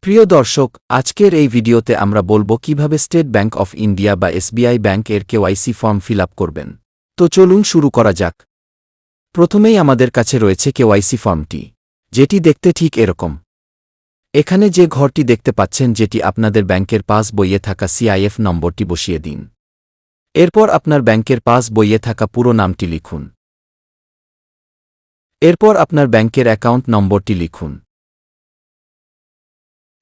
প্রিয় দর্শক, আজকের এই ভিডিওতে আমরা বলবো কিভাবে স্টেট ব্যাংক অফ ইন্ডিয়া বা এসবিআই ব্যাংক এর কেওয়াইসি ফর্ম ফিল আপ করবেন। তো চলুন শুরু করা যাক। প্রথমেই আমাদের কাছে রয়েছে কেওয়াইসি ফর্মটি, যেটি দেখতে ঠিক এরকম। এখানে যে ঘরটি দেখতে পাচ্ছেন, যেটি আপনাদের ব্যাংকের পাস বইয়ে থাকা সিআইএফ নম্বরটি বসিয়ে দিন। এরপর আপনার ব্যাংকের পাস বইয়ে থাকা পুরো নামটি লিখুন। এরপর আপনার ব্যাংকের অ্যাকাউন্ট নম্বরটি লিখুন।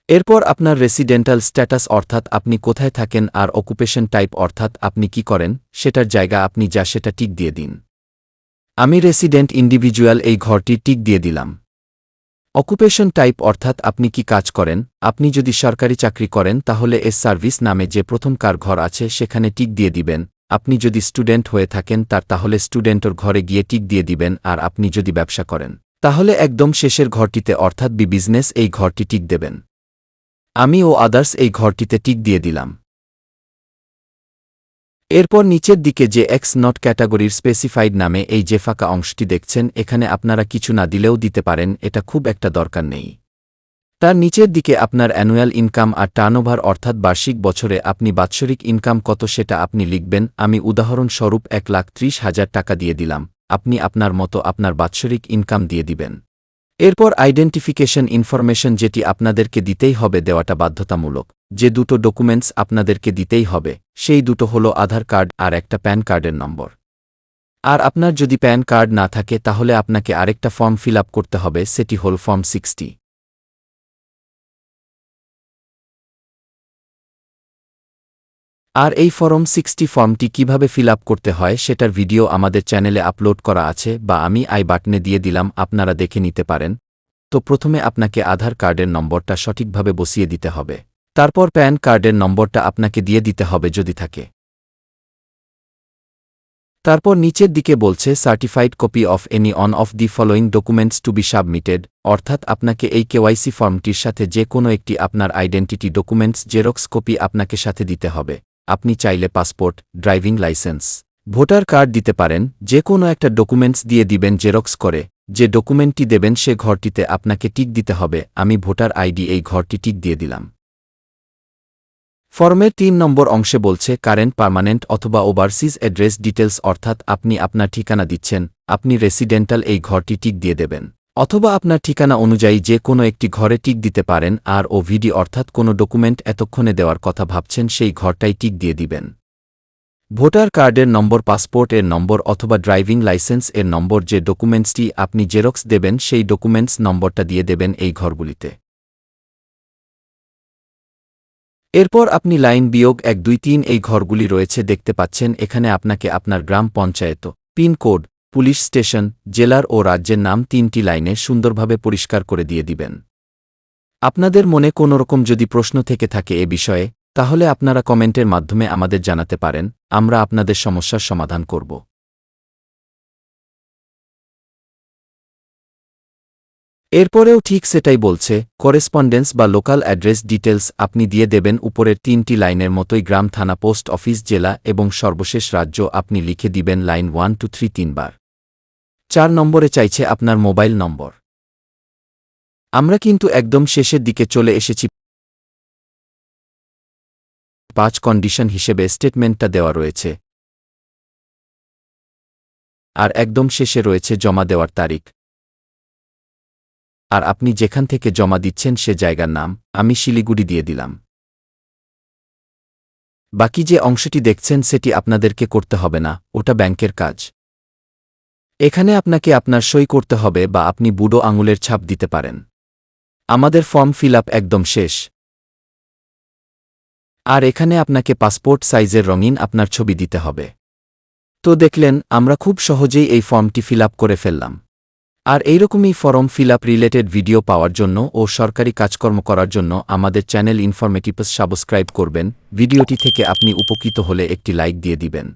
এরপর আপনার রেসিডেন্টাল স্ট্যাটাস অর্থাৎ আপনি কোথায় থাকেন আর অকুপেশন টাইপ অর্থাৎ আপনি কি করেন সেটার জায়গা আপনি যা সেটা টিক দিয়ে দিন। আমি রেসিডেন্ট ইন্ডিভিজুয়াল এই ঘরটি টিক দিয়ে দিলাম। অকুপেশন টাইপ অর্থাৎ আপনি কি কাজ করেন। আপনি যদি সরকারি চাকরি করেন তাহলে এস সার্ভিস নামে যে প্রথমকার ঘর আছে সেখানে টিক দিয়ে দিবেন। আপনি যদি স্টুডেন্ট হয়ে থাকেন তাহলে স্টুডেন্টর ঘরে গিয়ে টিক দিয়ে দিবেন। আর আপনি যদি ব্যবসা করেন তাহলে একদম শেষের ঘরটিতে অর্থাৎ বি বিজনেস এই ঘরটি টিক দেবেন। আমি ও আদার্স এই ঘরটিতে টিক দিয়ে দিলাম। এরপর নিচের দিকে যে এক্স নট ক্যাটাগরির স্পেসিফাইড নামে এই যে ফাঁকা অংশটি দেখছেন, এখানে আপনারা কিছু না দিলেও দিতে পারেন, এটা খুব একটা দরকার নেই। তার নিচের দিকে আপনার অ্যানুয়াল ইনকাম আর টার্নওভার অর্থাৎ বার্ষিক বছরে আপনি বাৎসরিক ইনকাম কত সেটা আপনি লিখবেন। আমি উদাহরণস্বরূপ 1,30,000 টাকা দিয়ে দিলাম। আপনি আপনার মতো আপনার বাৎসরিক ইনকাম দিয়ে দিবেন। এরপর আইডেন্টিফিকেশন ইনফরমেশন, যেটি আপনাদেরকে দিতেই হবে, দেওয়াটা বাধ্যতামূলক। যে দুটো ডকুমেন্টস আপনাদেরকে দিতেই হবে সেই দুটো হলো আধার কার্ড আর একটা প্যান কার্ডের নম্বর। আর আপনার যদি প্যান কার্ড না থাকে তাহলে আপনাকে আরেকটা ফর্ম ফিল আপ করতে হবে, সেটি হল ফর্ম 60। আর এই ফর্ম 60 ফর্মটি কিভাবে ফিল আপ করতে হয় সেটার ভিডিও আমাদের চ্যানেলে আপলোড করা আছে, বা আমি আই বাটনে দিয়ে দিলাম, আপনারা দেখে নিতে পারেন। তো প্রথমে আপনাকে আধার কার্ডের নম্বরটা সঠিকভাবে বসিয়ে দিতে হবে। তারপর প্যান কার্ডের নম্বরটা আপনাকে দিয়ে দিতে হবে যদি থাকে। তারপর নিচের দিকে বলছে certified copy of any on of the following documents two be submitted, অর্থাৎ আপনাকে এই কেওয়াইসি ফর্মটির সাথে যে কোনো একটি আপনার আইডেন্টিটি ডকুমেন্টস জেরক্স কপি আপনাকে সাথে দিতে হবে। আপনি চাইলে passport, driving licence, voter card দিতে পারেন। যে কোনো একটা ডকুমেন্টস দিয়ে দিবেন জেরক্স করে। যে ডকুমেন্টটি দেবেন সে ঘরটিতে আপনাকে টিক দিতে হবে। আমি ভোটার আইডি এই ঘরটি টিক দিয়ে দিলাম। ফর্মের 3 নম্বর অংশে বলছে কারেন্ট, পার্মানেন্ট অথবা ওভারসিজ অ্যাড্রেস ডিটেলস, অর্থাৎ আপনি আপনার ঠিকানা দিচ্ছেন। আপনি রেসিডেন্টাল এই ঘরটি টিক দিয়ে দেবেন, অথবা আপনার ঠিকানা অনুযায়ী যে কোনো একটি ঘরে টিক দিতে পারেন। আর ওভিডি অর্থাৎ কোনো ডকুমেন্ট এতক্ষণে দেওয়ার কথা ভাবছেন সেই ঘরটাই টিক দিয়ে দিবেন। ভোটার কার্ডের নম্বর, পাসপোর্ট এর নম্বর অথবা ড্রাইভিং লাইসেন্স এর নম্বর, যে ডকুমেন্টসটি আপনি জেরক্স দেবেন সেই ডকুমেন্টস নম্বরটা দিয়ে দেবেন এই ঘরগুলিতে। এরপর আপনি লাইন বিয়োগ 1, 2, 3 এই ঘরগুলি রয়েছে দেখতে পাচ্ছেন। এখানে আপনাকে আপনার গ্রাম পঞ্চায়েত, পিনকোড, পুলিশ স্টেশন, জেলার ও রাজ্যের নাম 3টি লাইনে সুন্দরভাবে পরিষ্কার করে দিয়ে দিবেন। আপনাদের মনে কোনোরকম যদি প্রশ্ন থেকে থাকে এ বিষয়ে, তাহলে আপনারা কমেন্টের মাধ্যমে আমাদের জানাতে পারেন, আমরা আপনাদের সমস্যার সমাধান করব। এরপরেও ঠিক সেটাই বলছে, করেসপন্ডেন্স বা লোকাল অ্যাড্রেস ডিটেলস আপনি দিয়ে দেবেন উপরের 3টি লাইনের মতোই। গ্রাম, থানা, পোস্ট অফিস, জেলা এবং সর্বশেষ রাজ্য আপনি লিখে দিবেন লাইন 1, 2, 3 3 বার। 4 নম্বরে চাইছে আপনার মোবাইল নম্বর। আমরা কিন্তু একদম শেষের দিকে চলে এসেছি। 5 কন্ডিশন হিসেবে স্টেটমেন্টটা দেওয়া রয়েছে। আর একদম শেষে রয়েছে জমা দেওয়ার তারিখ। আর আপনি যেখান থেকে জমা দিচ্ছেন সে জায়গার নাম। আমি শিলিগুড়ি দিয়ে দিলাম। বাকি যে অংশটি দেখছেন সেটি আপনাদেরকে করতে হবে না, ওটা ব্যাংকের কাজ। এখানে আপনাকে আপনার সই করতে হবে বা আপনি বুড়ো আঙুলের ছাপ দিতে পারেন। আমাদের ফর্ম ফিল আপ একদম শেষ। আর এখানে আপনাকে পাসপোর্ট সাইজের রঙিন আপনার ছবি দিতে হবে। তো দেখলেন, আমরা খুব সহজেই এই ফর্মটি ফিল আপ করে ফেললাম। আর এইরকমই form fill up related video পাওয়ার জন্য ও সরকারি কাজকর্ম করার জন্য আমাদের চ্যানেল ইনফরমেটিভস সাবস্ক্রাইব করবেন। ভিডিওটি থেকে আপনি উপকৃত হলে একটি লাইক দিয়ে দিবেন।